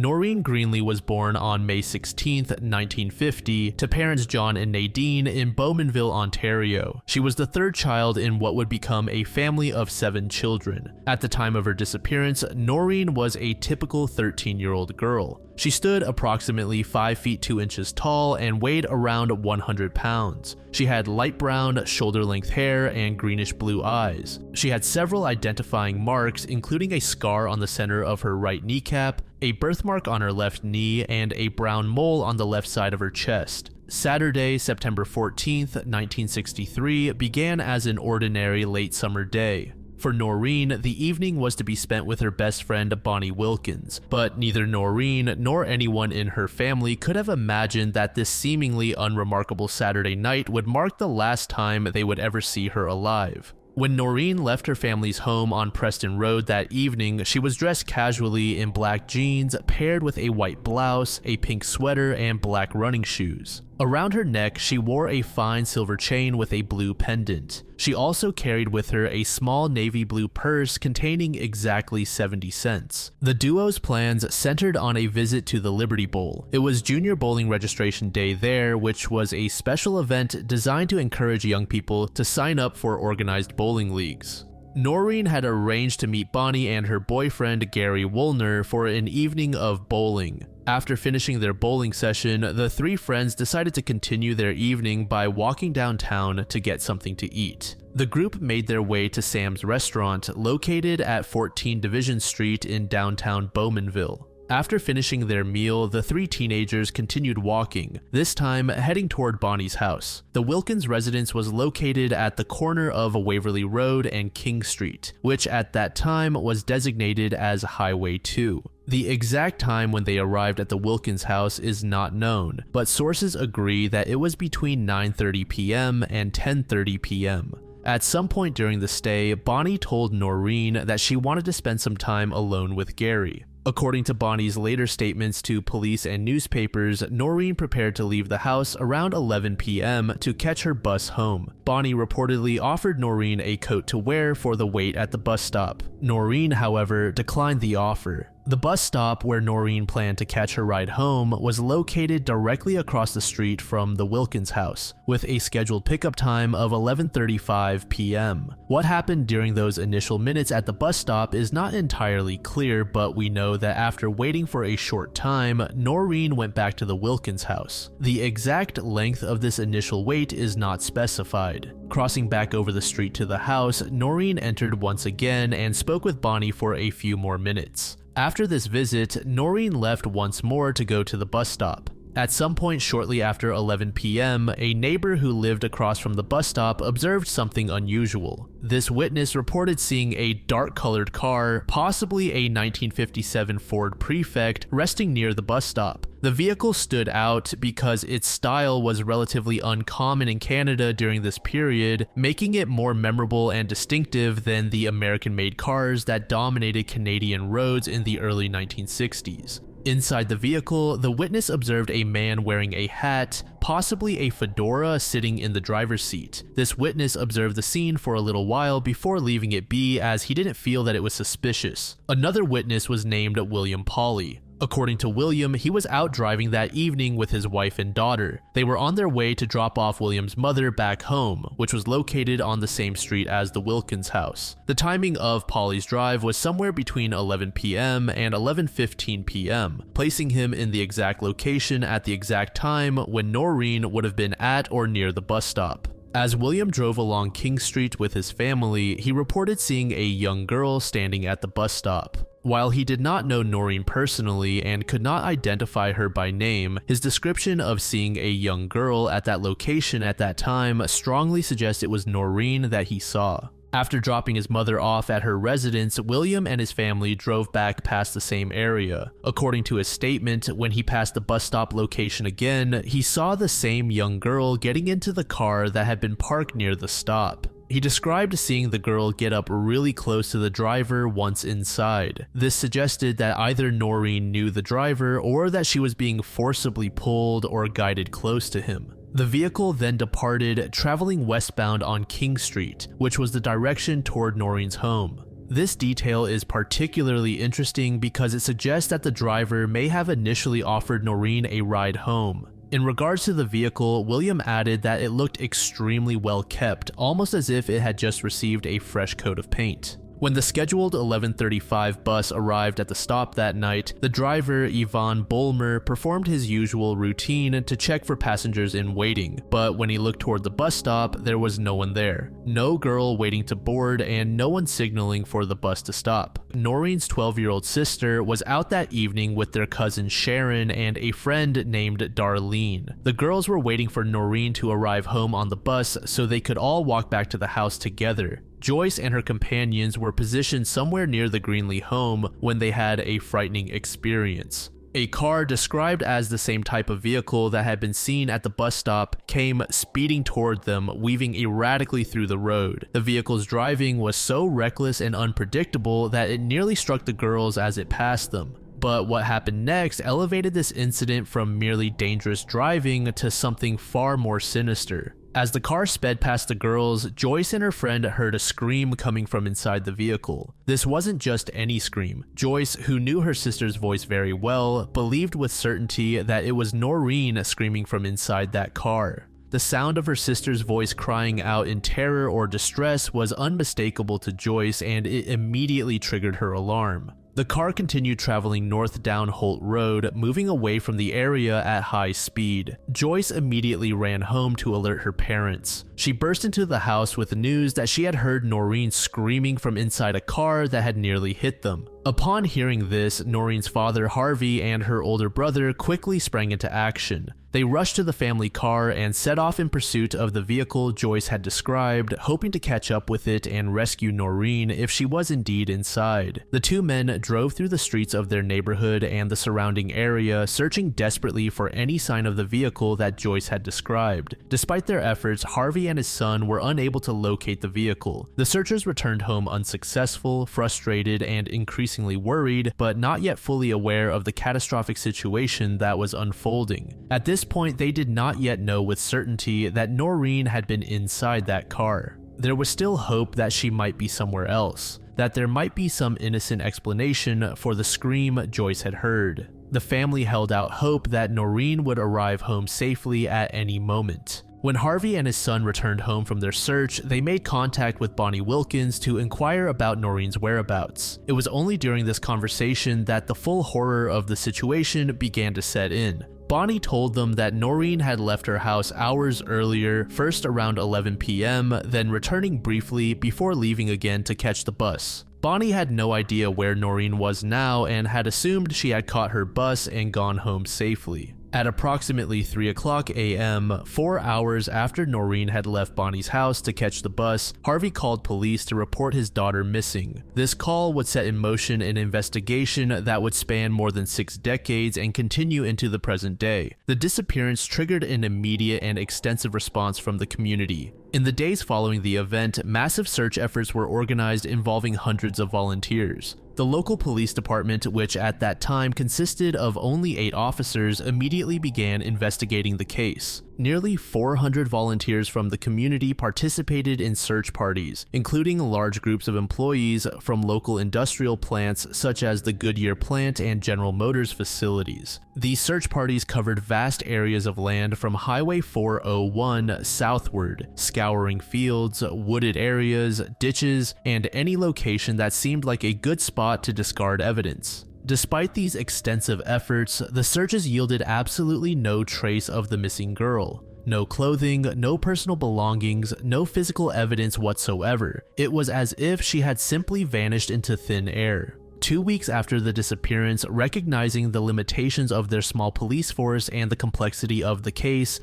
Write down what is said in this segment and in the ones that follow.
Noreen Greenley was born on May 16, 1950, to parents John and Nadine in Bowmanville, Ontario. She was the third child in what would become a family of 7 children. At the time of her disappearance, Noreen was a typical 13-year-old girl. She stood approximately 5 feet 2 inches tall and weighed around 100 pounds. She had light brown, shoulder-length hair and greenish-blue eyes. She had several identifying marks, including a scar on the center of her right kneecap, a birthmark on her left knee, and a brown mole on the left side of her chest. Saturday, September 14, 1963, began as an ordinary late summer day. For Noreen, the evening was to be spent with her best friend Bonnie Wilkins, but neither Noreen nor anyone in her family could have imagined that this seemingly unremarkable Saturday night would mark the last time they would ever see her alive. When Noreen left her family's home on Preston Road that evening, she was dressed casually in black jeans paired with a white blouse, a pink sweater, and black running shoes. Around her neck, she wore a fine silver chain with a blue pendant. She also carried with her a small navy blue purse containing exactly 70 cents. The duo's plans centered on a visit to the Liberty Bowl. It was junior bowling registration day there, which was a special event designed to encourage young people to sign up for organized bowling leagues. Noreen had arranged to meet Bonnie and her boyfriend Gary Woolner for an evening of bowling. After finishing their bowling session, the 3 friends decided to continue their evening by walking downtown to get something to eat. The group made their way to Sam's Restaurant, located at 14 Division Street in downtown Bowmanville. After finishing their meal, the 3 teenagers continued walking, this time heading toward Bonnie's house. The Wilkins residence was located at the corner of Waverly Road and King Street, which at that time was designated as Highway 2. The exact time when they arrived at the Wilkins house is not known, but sources agree that it was between 9:30 p.m. and 10:30 p.m. At some point during the stay, Bonnie told Noreen that she wanted to spend some time alone with Gary. According to Bonnie's later statements to police and newspapers, Noreen prepared to leave the house around 11 p.m. to catch her bus home. Bonnie reportedly offered Noreen a coat to wear for the wait at the bus stop. Noreen, however, declined the offer. The bus stop where Noreen planned to catch her ride home was located directly across the street from the Wilkins house, with a scheduled pickup time of 11:35 p.m. What happened during those initial minutes at the bus stop is not entirely clear, but we know that after waiting for a short time, Noreen went back to the Wilkins house. The exact length of this initial wait is not specified. Crossing back over the street to the house, Noreen entered once again and spoke with Bonnie for a few more minutes. After this visit, Noreen left once more to go to the bus stop. At some point shortly after 11 p.m., a neighbor who lived across from the bus stop observed something unusual. This witness reported seeing a dark-colored car, possibly a 1957 Ford Prefect, resting near the bus stop. The vehicle stood out because its style was relatively uncommon in Canada during this period, making it more memorable and distinctive than the American-made cars that dominated Canadian roads in the early 1960s. Inside the vehicle, the witness observed a man wearing a hat, possibly a fedora, sitting in the driver's seat. This witness observed the scene for a little while before leaving it be, as he didn't feel that it was suspicious. Another witness was named William Pauley. According to William, he was out driving that evening with his wife and daughter. They were on their way to drop off William's mother back home, which was located on the same street as the Wilkins house. The timing of Pauley's drive was somewhere between 11 p.m. and 11:15 p.m., placing him in the exact location at the exact time when Noreen would have been at or near the bus stop. As William drove along King Street with his family, he reported seeing a young girl standing at the bus stop. While he did not know Noreen personally and could not identify her by name, his description of seeing a young girl at that location at that time strongly suggests it was Noreen that he saw. After dropping his mother off at her residence, William and his family drove back past the same area. According to his statement, when he passed the bus stop location again, he saw the same young girl getting into the car that had been parked near the stop. He described seeing the girl get up really close to the driver once inside. This suggested that either Noreen knew the driver or that she was being forcibly pulled or guided close to him. The vehicle then departed, traveling westbound on King Street, which was the direction toward Noreen's home. This detail is particularly interesting because it suggests that the driver may have initially offered Noreen a ride home. In regards to the vehicle, William added that it looked extremely well kept, almost as if it had just received a fresh coat of paint. When the scheduled 11:35 bus arrived at the stop that night, the driver, Ivan Bolmer, performed his usual routine to check for passengers in waiting, but when he looked toward the bus stop, there was no one there. No girl waiting to board and no one signaling for the bus to stop. Noreen's 12-year-old sister was out that evening with their cousin Sharon and a friend named Darlene. The girls were waiting for Noreen to arrive home on the bus so they could all walk back to the house together. Joyce and her companions were positioned somewhere near the Greenley home when they had a frightening experience. A car described as the same type of vehicle that had been seen at the bus stop came speeding toward them, weaving erratically through the road. The vehicle's driving was so reckless and unpredictable that it nearly struck the girls as it passed them. But what happened next elevated this incident from merely dangerous driving to something far more sinister. As the car sped past the girls, Joyce and her friend heard a scream coming from inside the vehicle. This wasn't just any scream. Joyce, who knew her sister's voice very well, believed with certainty that it was Noreen screaming from inside that car. The sound of her sister's voice crying out in terror or distress was unmistakable to Joyce, and it immediately triggered her alarm. The car continued traveling north down Holt Road, moving away from the area at high speed. Joyce immediately ran home to alert her parents. She burst into the house with news that she had heard Noreen screaming from inside a car that had nearly hit them. Upon hearing this, Noreen's father Harvey and her older brother quickly sprang into action. They rushed to the family car and set off in pursuit of the vehicle Joyce had described, hoping to catch up with it and rescue Noreen if she was indeed inside. The two men drove through the streets of their neighborhood and the surrounding area, searching desperately for any sign of the vehicle that Joyce had described. Despite their efforts, Harvey and his son were unable to locate the vehicle. The searchers returned home unsuccessful, frustrated, and increasingly worried, but not yet fully aware of the catastrophic situation that was unfolding. At this point, they did not yet know with certainty that Noreen had been inside that car. There was still hope that she might be somewhere else, that there might be some innocent explanation for the scream Joyce had heard. The family held out hope that Noreen would arrive home safely at any moment. When Harvey and his son returned home from their search, they made contact with Bonnie Wilkins to inquire about Noreen's whereabouts. It was only during this conversation that the full horror of the situation began to set in. Bonnie told them that Noreen had left her house hours earlier, first around 11 p.m., then returning briefly before leaving again to catch the bus. Bonnie had no idea where Noreen was now and had assumed she had caught her bus and gone home safely. At approximately 3:00 a.m., 4 hours after Noreen had left Bonnie's house to catch the bus, Harvey called police to report his daughter missing. This call would set in motion an investigation that would span more than 6 decades and continue into the present day. The disappearance triggered an immediate and extensive response from the community. In the days following the event, massive search efforts were organized involving hundreds of volunteers. The local police department, which at that time consisted of only 8 officers, immediately began investigating the case. Nearly 400 volunteers from the community participated in search parties, including large groups of employees from local industrial plants such as the Goodyear plant and General Motors facilities. These search parties covered vast areas of land from Highway 401 southward, scouring fields, wooded areas, ditches, and any location that seemed like a good spot to discard evidence. Despite these extensive efforts, the searches yielded absolutely no trace of the missing girl. No clothing, no personal belongings, no physical evidence whatsoever. It was as if she had simply vanished into thin air. 2 weeks after the disappearance, recognizing the limitations of their small police force and the complexity of the case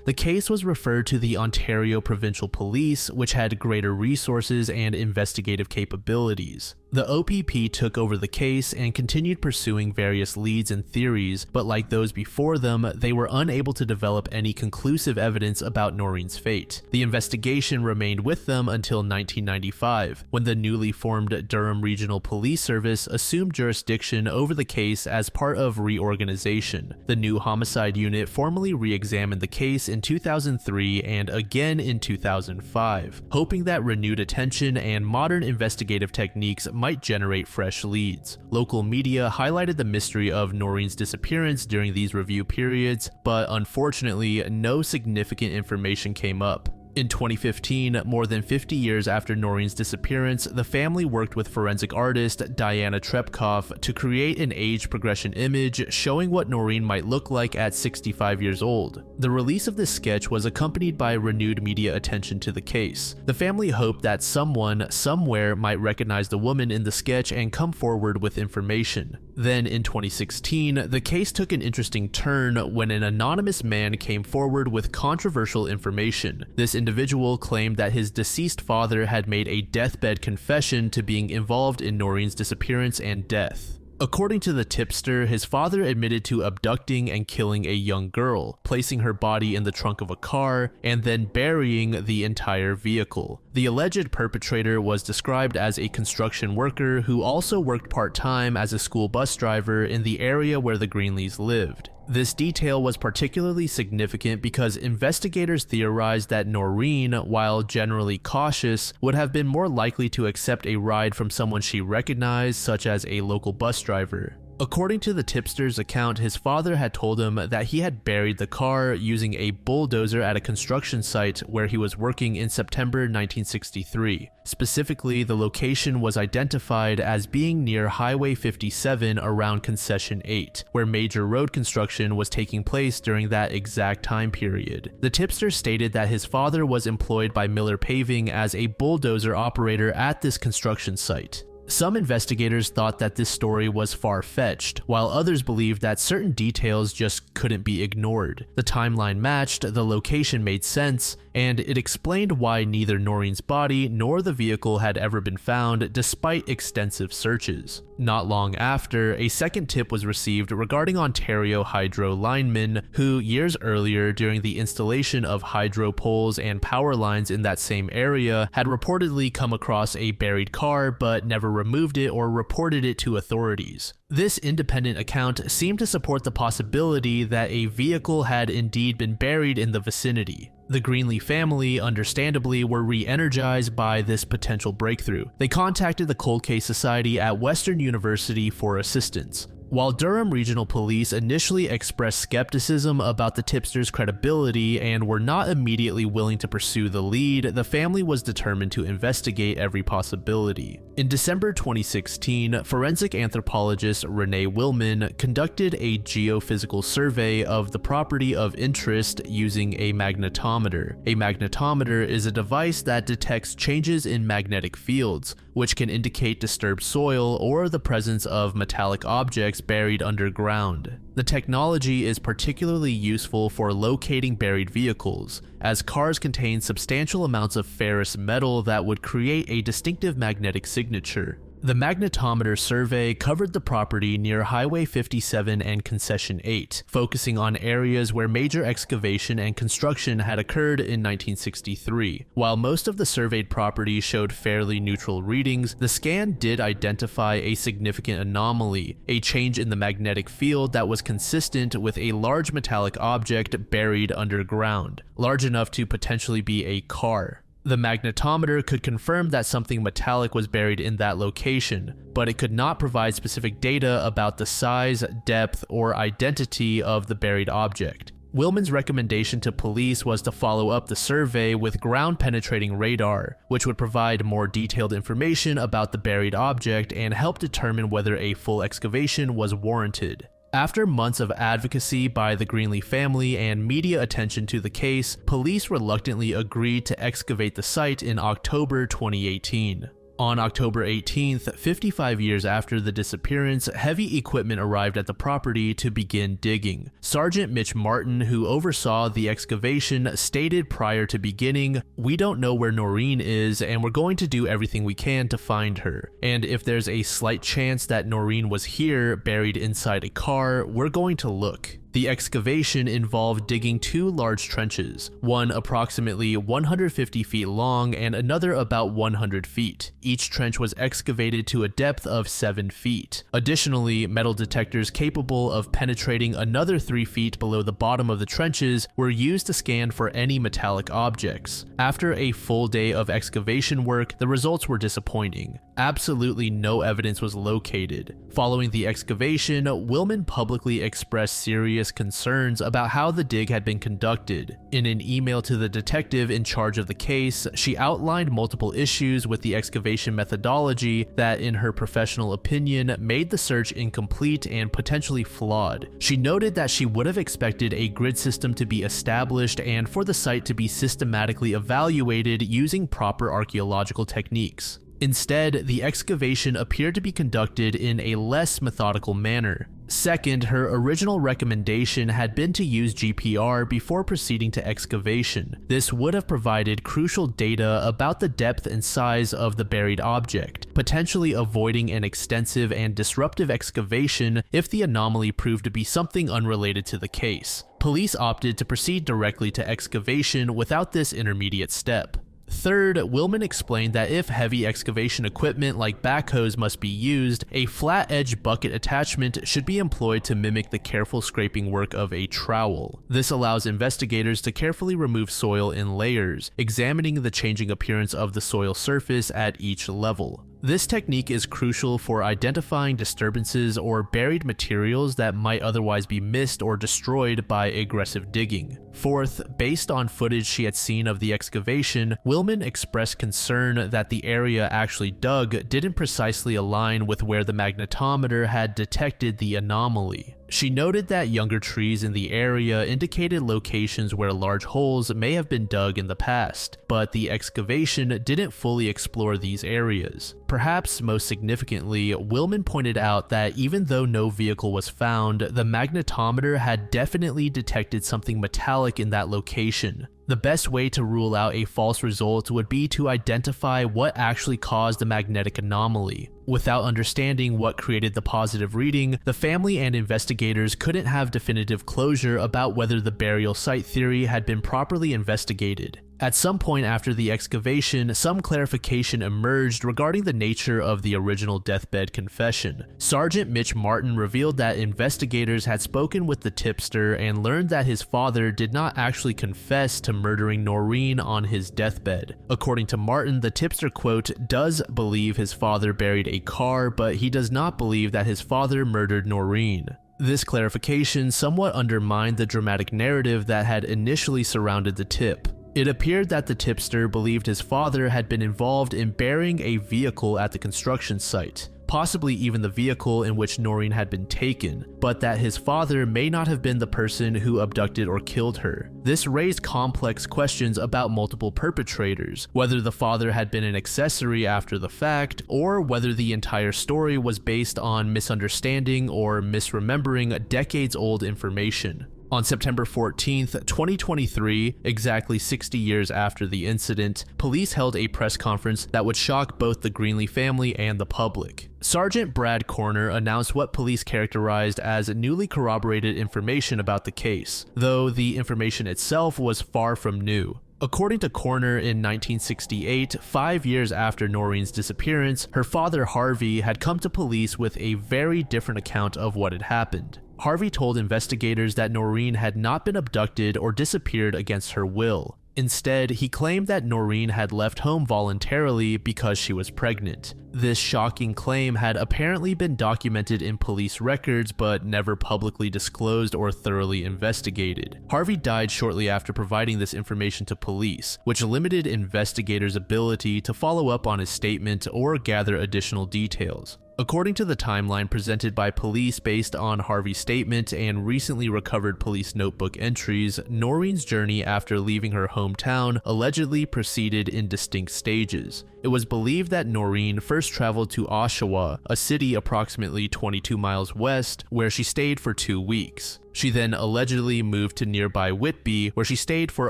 was referred to the Ontario Provincial Police, which had greater resources and investigative capabilities. The OPP took over the case and continued pursuing various leads and theories, but like those before them, they were unable to develop any conclusive evidence about Noreen's fate. The investigation remained with them until 1995, when the newly formed Durham Regional Police Service assumed jurisdiction over the case as part of reorganization. The new homicide unit formally re-examined the case in 2003 and again in 2005, hoping that renewed attention and modern investigative techniques might generate fresh leads. Local media highlighted the mystery of Noreen's disappearance during these review periods, but unfortunately, no significant information came up. In 2015, more than 50 years after Noreen's disappearance, the family worked with forensic artist Diana Trepkov to create an age progression image showing what Noreen might look like at 65 years old. The release of this sketch was accompanied by renewed media attention to the case. The family hoped that someone, somewhere, might recognize the woman in the sketch and come forward with information. Then, in 2016, the case took an interesting turn when an anonymous man came forward with controversial information. This individual claimed that his deceased father had made a deathbed confession to being involved in Noreen's disappearance and death. According to the tipster, his father admitted to abducting and killing a young girl, placing her body in the trunk of a car, and then burying the entire vehicle. The alleged perpetrator was described as a construction worker who also worked part-time as a school bus driver in the area where the Greenleys lived. This detail was particularly significant because investigators theorized that Noreen, while generally cautious, would have been more likely to accept a ride from someone she recognized, such as a local bus driver. According to the tipster's account, his father had told him that he had buried the car using a bulldozer at a construction site where he was working in September 1963. Specifically, the location was identified as being near Highway 57 around Concession 8, where major road construction was taking place during that exact time period. The tipster stated that his father was employed by Miller Paving as a bulldozer operator at this construction site. Some investigators thought that this story was far-fetched, while others believed that certain details just couldn't be ignored. The timeline matched, the location made sense, and it explained why neither Noreen's body nor the vehicle had ever been found despite extensive searches. Not long after, a second tip was received regarding Ontario hydro linemen who, years earlier during the installation of hydro poles and power lines in that same area, had reportedly come across a buried car but never removed it or reported it to authorities. This independent account seemed to support the possibility that a vehicle had indeed been buried in the vicinity. The Greenley family, understandably, were re-energized by this potential breakthrough. They contacted the Cold Case Society at Western University for assistance. While Durham Regional Police initially expressed skepticism about the tipster's credibility and were not immediately willing to pursue the lead, the family was determined to investigate every possibility. In December 2016, forensic anthropologist Renee Willman conducted a geophysical survey of the property of interest using a magnetometer. A magnetometer is a device that detects changes in magnetic fields, which can indicate disturbed soil or the presence of metallic objects buried underground. The technology is particularly useful for locating buried vehicles, as cars contain substantial amounts of ferrous metal that would create a distinctive magnetic signature. The magnetometer survey covered the property near Highway 57 and Concession 8, focusing on areas where major excavation and construction had occurred in 1963. While most of the surveyed property showed fairly neutral readings, the scan did identify a significant anomaly, a change in the magnetic field that was consistent with a large metallic object buried underground, large enough to potentially be a car. The magnetometer could confirm that something metallic was buried in that location, but it could not provide specific data about the size, depth, or identity of the buried object. Willman's recommendation to police was to follow up the survey with ground-penetrating radar, which would provide more detailed information about the buried object and help determine whether a full excavation was warranted. After months of advocacy by the Greenley family and media attention to the case, police reluctantly agreed to excavate the site in October 2018. On October 18th, 55 years after the disappearance, heavy equipment arrived at the property to begin digging. Sergeant Mitch Martin, who oversaw the excavation, stated prior to beginning, "We don't know where Noreen is, and we're going to do everything we can to find her. And if there's a slight chance that Noreen was here, buried inside a car, we're going to look." The excavation involved digging 2 large trenches, one approximately 150 feet long and another about 100 feet. Each trench was excavated to a depth of 7 feet. Additionally, metal detectors capable of penetrating another 3 feet below the bottom of the trenches were used to scan for any metallic objects. After a full day of excavation work, the results were disappointing. Absolutely no evidence was located. Following the excavation, Willman publicly expressed serious concerns about how the dig had been conducted. In an email to the detective in charge of the case, she outlined multiple issues with the excavation methodology that, in her professional opinion, made the search incomplete and potentially flawed. She noted that she would have expected a grid system to be established and for the site to be systematically evaluated using proper archaeological techniques. Instead, the excavation appeared to be conducted in a less methodical manner. Second, her original recommendation had been to use GPR before proceeding to excavation. This would have provided crucial data about the depth and size of the buried object, potentially avoiding an extensive and disruptive excavation if the anomaly proved to be something unrelated to the case. Police opted to proceed directly to excavation without this intermediate step. Third, Willman explained that if heavy excavation equipment like backhoes must be used, a flat-edge bucket attachment should be employed to mimic the careful scraping work of a trowel. This allows investigators to carefully remove soil in layers, examining the changing appearance of the soil surface at each level. This technique is crucial for identifying disturbances or buried materials that might otherwise be missed or destroyed by aggressive digging. Fourth, based on footage she had seen of the excavation, Willman expressed concern that the area actually dug didn't precisely align with where the magnetometer had detected the anomaly. She noted that younger trees in the area indicated locations where large holes may have been dug in the past, but the excavation didn't fully explore these areas. Perhaps most significantly, Willman pointed out that even though no vehicle was found, the magnetometer had definitely detected something metallic in that location. The best way to rule out a false result would be to identify what actually caused the magnetic anomaly. Without understanding what created the positive reading, the family and investigators couldn't have definitive closure about whether the burial site theory had been properly investigated. At some point after the excavation, some clarification emerged regarding the nature of the original deathbed confession. Sergeant Mitch Martin revealed that investigators had spoken with the tipster and learned that his father did not actually confess to murdering Noreen on his deathbed. According to Martin, the tipster, quote, does believe his father buried a car, but he does not believe that his father murdered Noreen. This clarification somewhat undermined the dramatic narrative that had initially surrounded the tip. It appeared that the tipster believed his father had been involved in burying a vehicle at the construction site, possibly even the vehicle in which Noreen had been taken, but that his father may not have been the person who abducted or killed her. This raised complex questions about multiple perpetrators, whether the father had been an accessory after the fact, or whether the entire story was based on misunderstanding or misremembering decades-old information. On September 14th, 2023, exactly 60 years after the incident, police held a press conference that would shock both the Greenley family and the public. Sergeant Brad Corner announced what police characterized as newly corroborated information about the case, though the information itself was far from new. According to Corner, in 1968, 5 years after Noreen's disappearance, her father Harvey had come to police with a very different account of what had happened. Harvey told investigators that Noreen had not been abducted or disappeared against her will. Instead, he claimed that Noreen had left home voluntarily because she was pregnant. This shocking claim had apparently been documented in police records but never publicly disclosed or thoroughly investigated. Harvey died shortly after providing this information to police, which limited investigators' ability to follow up on his statement or gather additional details. According to the timeline presented by police based on Harvey's statement and recently recovered police notebook entries, Noreen's journey after leaving her hometown allegedly proceeded in distinct stages. It was believed that Noreen first traveled to Oshawa, a city approximately 22 miles west, where she stayed for 2 weeks. She then allegedly moved to nearby Whitby, where she stayed for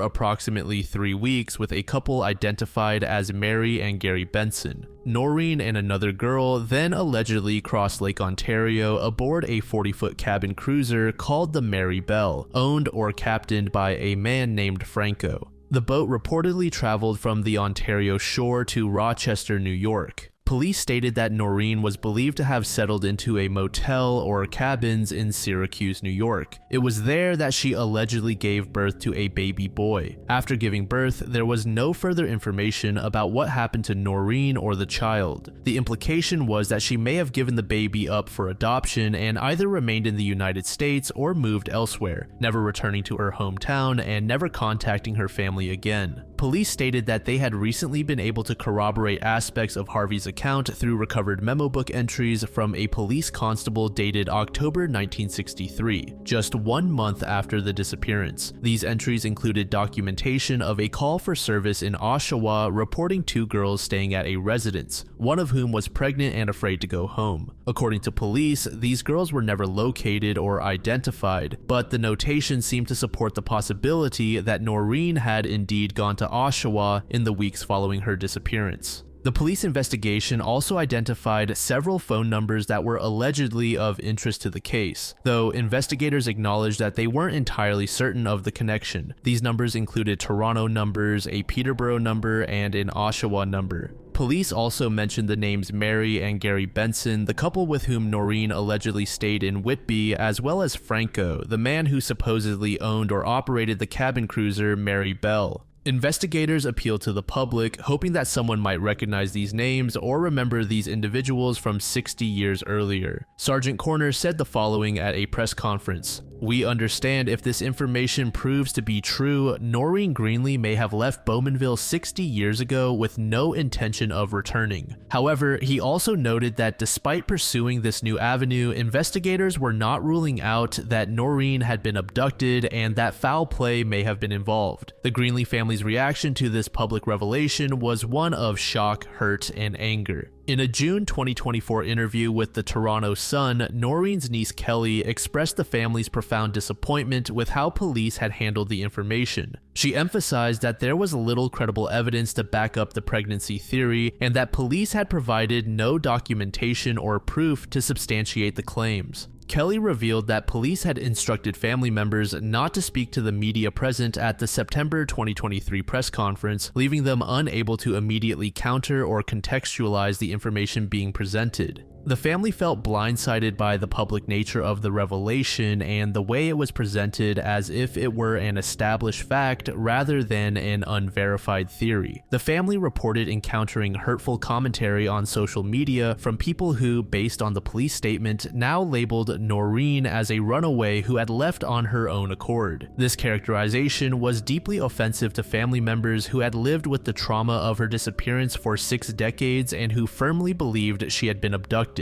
approximately 3 weeks with a couple identified as Mary and Gary Benson. Noreen and another girl then allegedly crossed Lake Ontario aboard a 40-foot cabin cruiser called the Mary Bell, owned or captained by a man named Franco. The boat reportedly traveled from the Ontario shore to Rochester, New York. Police stated that Noreen was believed to have settled into a motel or cabins in Syracuse, New York. It was there that she allegedly gave birth to a baby boy. After giving birth, there was no further information about what happened to Noreen or the child. The implication was that she may have given the baby up for adoption and either remained in the United States or moved elsewhere, never returning to her hometown and never contacting her family again. Police stated that they had recently been able to corroborate aspects of Harvey's account through recovered memo book entries from a police constable dated October 1963, just 1 month after the disappearance. These entries included documentation of a call for service in Oshawa reporting 2 girls staying at a residence, one of whom was pregnant and afraid to go home. According to police, these girls were never located or identified, but the notation seemed to support the possibility that Noreen had indeed gone to Oshawa in the weeks following her disappearance. The police investigation also identified several phone numbers that were allegedly of interest to the case, though investigators acknowledged that they weren't entirely certain of the connection. These numbers included Toronto numbers, a Peterborough number, and an Oshawa number. Police also mentioned the names Mary and Gary Benson, the couple with whom Noreen allegedly stayed in Whitby, as well as Franco, the man who supposedly owned or operated the cabin cruiser Mary Bell. Investigators appealed to the public, hoping that someone might recognize these names or remember these individuals from 60 years earlier. Sergeant Corner said the following at a press conference: "We understand if this information proves to be true, Noreen Greenley may have left Bowmanville 60 years ago with no intention of returning." However, he also noted that despite pursuing this new avenue, investigators were not ruling out that Noreen had been abducted and that foul play may have been involved. The Greenley family's reaction to this public revelation was one of shock, hurt, and anger. In a June 2024 interview with the Toronto Sun, Noreen's niece Kelly expressed the family's profound disappointment with how police had handled the information. She emphasized that there was little credible evidence to back up the pregnancy theory and that police had provided no documentation or proof to substantiate the claims. Kelly revealed that police had instructed family members not to speak to the media present at the September 2023 press conference, leaving them unable to immediately counter or contextualize the information being presented. The family felt blindsided by the public nature of the revelation and the way it was presented as if it were an established fact rather than an unverified theory. The family reported encountering hurtful commentary on social media from people who, based on the police statement, now labeled Noreen as a runaway who had left on her own accord. This characterization was deeply offensive to family members who had lived with the trauma of her disappearance for 6 decades and who firmly believed she had been abducted.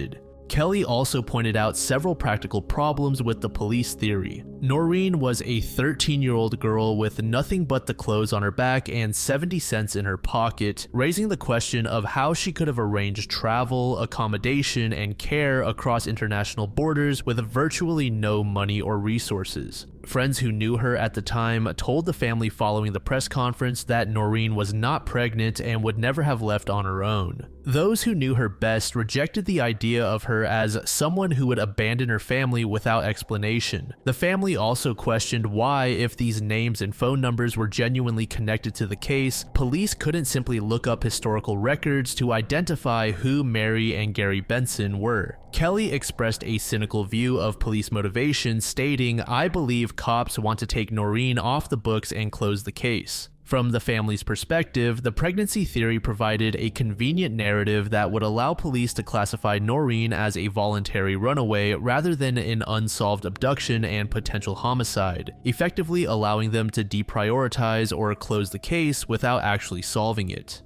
Kelly also pointed out several practical problems with the police theory. Noreen was a 13-year-old girl with nothing but the clothes on her back and 70 cents in her pocket, raising the question of how she could have arranged travel, accommodation, and care across international borders with virtually no money or resources. Friends who knew her at the time told the family following the press conference that Noreen was not pregnant and would never have left on her own. Those who knew her best rejected the idea of her as someone who would abandon her family without explanation. The family also questioned why, if these names and phone numbers were genuinely connected to the case, police couldn't simply look up historical records to identify who Mary and Gary Benson were. Kelly expressed a cynical view of police motivation, stating, "I believe cops want to take Noreen off the books and close the case." From the family's perspective, the pregnancy theory provided a convenient narrative that would allow police to classify Noreen as a voluntary runaway rather than an unsolved abduction and potential homicide, effectively allowing them to deprioritize or close the case without actually solving it.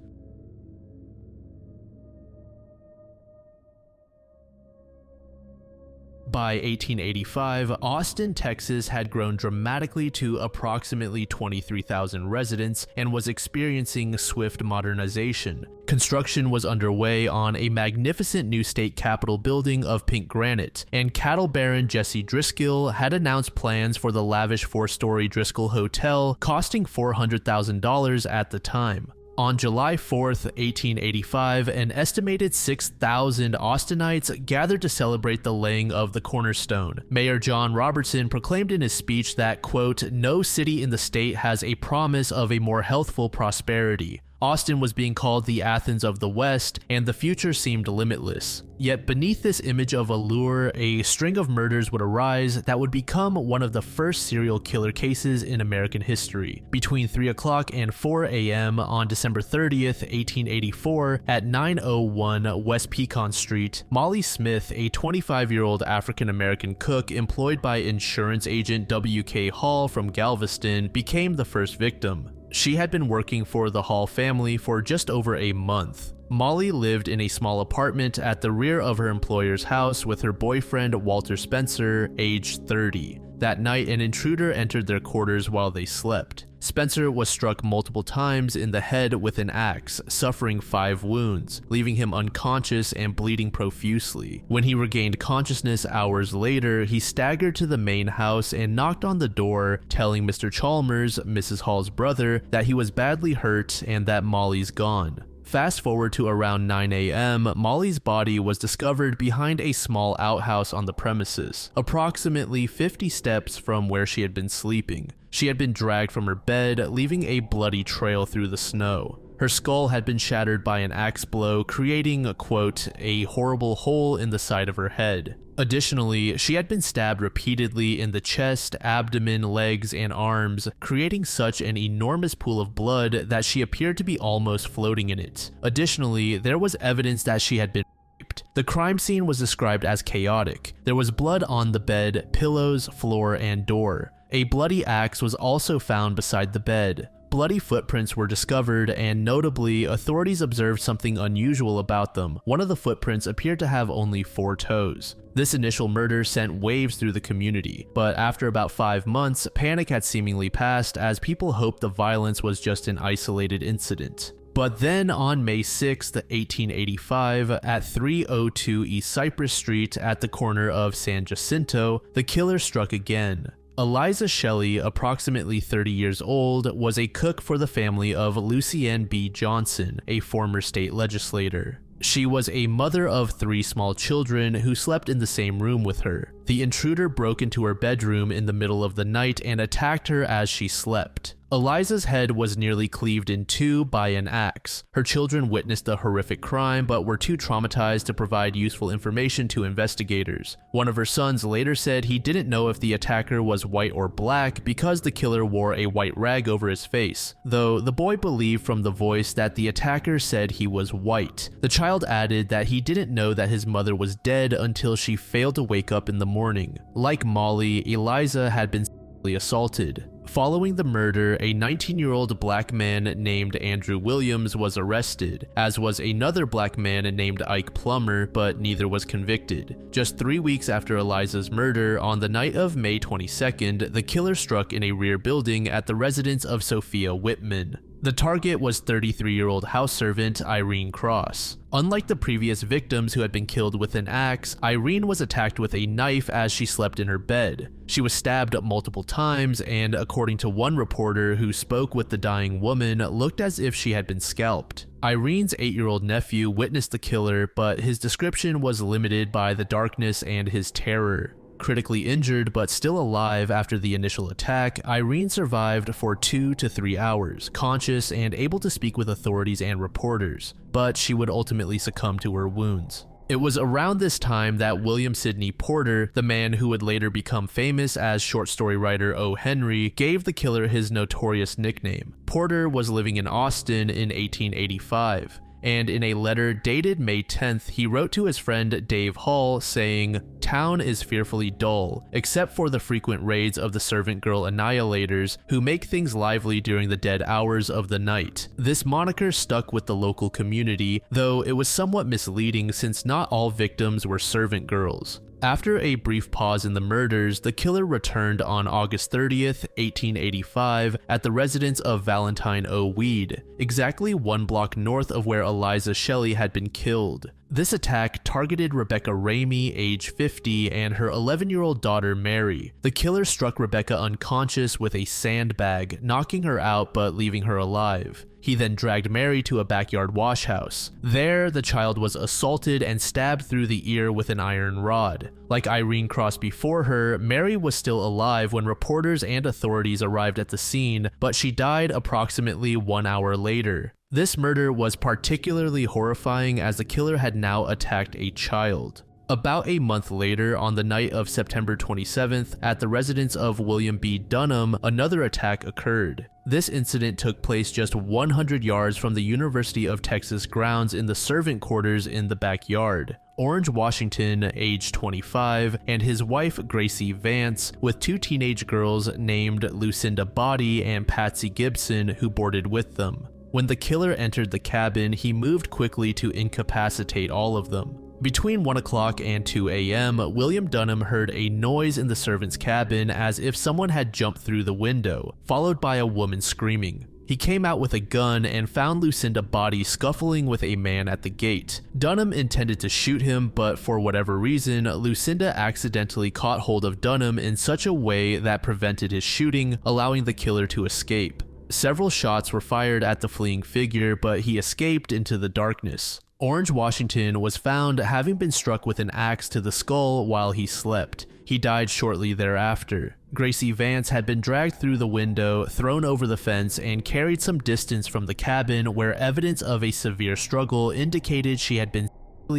By 1885, Austin, Texas had grown dramatically to approximately 23,000 residents and was experiencing swift modernization. Construction was underway on a magnificent new state capitol building of pink granite, and cattle baron Jesse Driscoll had announced plans for the lavish 4-story Driscoll Hotel costing $400,000 at the time. On July 4th, 1885, an estimated 6,000 Austinites gathered to celebrate the laying of the cornerstone. Mayor John Robertson proclaimed in his speech that, quote, "No city in the state has a promise of a more healthful prosperity." Austin was being called the Athens of the West, and the future seemed limitless. Yet beneath this image of allure, a string of murders would arise that would become one of the first serial killer cases in American history. Between 3 o'clock and 4 a.m. on December 30th, 1884, at 901 West Pecan Street, Molly Smith, a 25-year-old African-American cook employed by insurance agent W.K. Hall from Galveston, became the first victim. She had been working for the Hall family for just over a month. Molly lived in a small apartment at the rear of her employer's house with her boyfriend Walter Spencer, aged 30. That night, an intruder entered their quarters while they slept. Spencer was struck multiple times in the head with an axe, suffering 5 wounds, leaving him unconscious and bleeding profusely. When he regained consciousness hours later, he staggered to the main house and knocked on the door, telling Mr. Chalmers, Mrs. Hall's brother, that he was badly hurt and that Molly's gone. Fast forward to around 9 a.m., Molly's body was discovered behind a small outhouse on the premises, approximately 50 steps from where she had been sleeping. She had been dragged from her bed, leaving a bloody trail through the snow. Her skull had been shattered by an axe blow, creating, quote, "a horrible hole in the side of her head." Additionally, she had been stabbed repeatedly in the chest, abdomen, legs, and arms, creating such an enormous pool of blood that she appeared to be almost floating in it. Additionally, there was evidence that she had been raped. The crime scene was described as chaotic. There was blood on the bed, pillows, floor, and door. A bloody axe was also found beside the bed. Bloody footprints were discovered, and notably, authorities observed something unusual about them. One of the footprints appeared to have only 4 toes. This initial murder sent waves through the community, but after about 5 months, panic had seemingly passed as people hoped the violence was just an isolated incident. But then on May 6, 1885, at 302 East Cypress Street at the corner of San Jacinto, the killer struck again. Eliza Shelley, approximately 30 years old, was a cook for the family of Lucienne B. Johnson, a former state legislator. She was a mother of 3 small children who slept in the same room with her. The intruder broke into her bedroom in the middle of the night and attacked her as she slept. Eliza's head was nearly cleaved in 2 by an axe. Her children witnessed the horrific crime but were too traumatized to provide useful information to investigators. One of her sons later said he didn't know if the attacker was white or black because the killer wore a white rag over his face, though the boy believed from the voice that the attacker said he was white. The child added that he didn't know that his mother was dead until she failed to wake up in the morning. Like Molly, Eliza had been sexually assaulted. Following the murder, a 19-year-old black man named Andrew Williams was arrested, as was another black man named Ike Plummer, but neither was convicted. Just 3 weeks after Eliza's murder, on the night of May 22nd, the killer struck in a rear building at the residence of Sophia Whitman. The target was 33-year-old house servant Irene Cross. Unlike the previous victims who had been killed with an axe, Irene was attacked with a knife as she slept in her bed. She was stabbed multiple times and, according to one reporter who spoke with the dying woman, looked as if she had been scalped. Irene's 8-year-old nephew witnessed the killer, but his description was limited by the darkness and his terror. Critically injured but still alive after the initial attack, Irene survived for 2 to 3 hours, conscious and able to speak with authorities and reporters, but she would ultimately succumb to her wounds. It was around this time that William Sidney Porter, the man who would later become famous as short story writer O. Henry, gave the killer his notorious nickname. Porter was living in Austin in 1885. And in a letter dated May 10th, he wrote to his friend Dave Hall saying, "Town is fearfully dull, except for the frequent raids of the servant girl annihilators who make things lively during the dead hours of the night." This moniker stuck with the local community, though it was somewhat misleading since not all victims were servant girls. After a brief pause in the murders, the killer returned on August 30th, 1885, at the residence of Valentine O. Weed, exactly 1 block north of where Eliza Shelley had been killed. This attack targeted Rebecca Ramey, age 50, and her 11-year-old daughter Mary. The killer struck Rebecca unconscious with a sandbag, knocking her out but leaving her alive. He then dragged Mary to a backyard wash house. There, the child was assaulted and stabbed through the ear with an iron rod. Like Irene Cross before her, Mary was still alive when reporters and authorities arrived at the scene, but she died approximately 1 hour later. This murder was particularly horrifying as the killer had now attacked a child. About a month later, on the night of September 27th, at the residence of William B. Dunham, another attack occurred. This incident took place just 100 yards from the University of Texas grounds in the servant quarters in the backyard. Orange Washington, age 25, and his wife Gracie Vance, with 2 teenage girls named Lucinda Body and Patsy Gibson, who boarded with them. When the killer entered the cabin, he moved quickly to incapacitate all of them. Between 1 o'clock and 2 a.m., William Dunham heard a noise in the servants' cabin as if someone had jumped through the window, followed by a woman screaming. He came out with a gun and found Lucinda Body scuffling with a man at the gate. Dunham intended to shoot him, but for whatever reason, Lucinda accidentally caught hold of Dunham in such a way that prevented his shooting, allowing the killer to escape. Several shots were fired at the fleeing figure, but he escaped into the darkness. Orange Washington was found having been struck with an axe to the skull while he slept. He died shortly thereafter. Gracie Vance had been dragged through the window, thrown over the fence, and carried some distance from the cabin where evidence of a severe struggle indicated she had been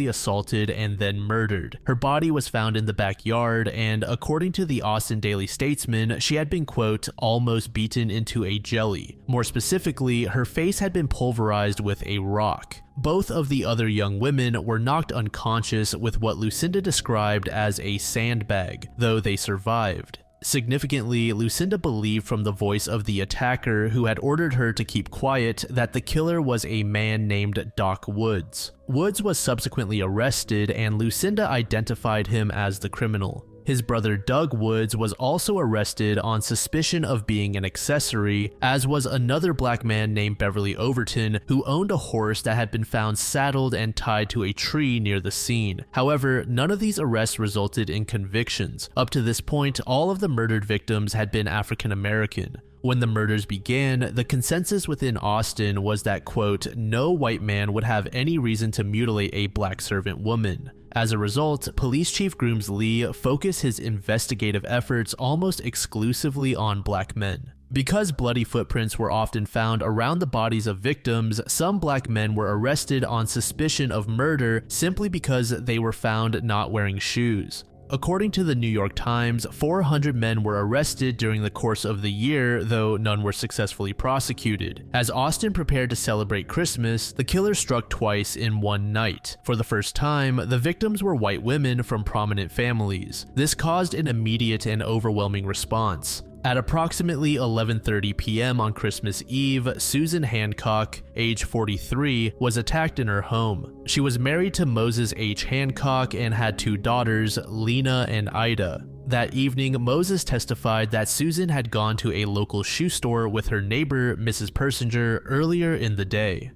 assaulted and then murdered. Her body was found in the backyard, and according to the Austin Daily Statesman, she had been, quote, almost beaten into a jelly. More specifically, her face had been pulverized with a rock. Both of the other young women were knocked unconscious with what Lucinda described as a sandbag, though they survived. Significantly, Lucinda believed from the voice of the attacker, who had ordered her to keep quiet, that the killer was a man named Doc Woods. Woods was subsequently arrested, and Lucinda identified him as the criminal. His brother Doug Woods was also arrested on suspicion of being an accessory, as was another black man named Beverly Overton, who owned a horse that had been found saddled and tied to a tree near the scene. However, none of these arrests resulted in convictions. Up to this point, all of the murdered victims had been African American. When the murders began, the consensus within Austin was that, quote, no white man would have any reason to mutilate a black servant woman. As a result, Police Chief Grooms Lee focused his investigative efforts almost exclusively on black men. Because bloody footprints were often found around the bodies of victims, some black men were arrested on suspicion of murder simply because they were found not wearing shoes. According to the New York Times, 400 men were arrested during the course of the year, though none were successfully prosecuted. As Austin prepared to celebrate Christmas, the killer struck twice in one night. For the first time, the victims were white women from prominent families. This caused an immediate and overwhelming response. At approximately 11:30 p.m. on Christmas Eve, Susan Hancock, age 43, was attacked in her home. She was married to Moses H. Hancock and had 2 daughters, Lena and Ida. That evening, Moses testified that Susan had gone to a local shoe store with her neighbor, Mrs. Persinger, earlier in the day.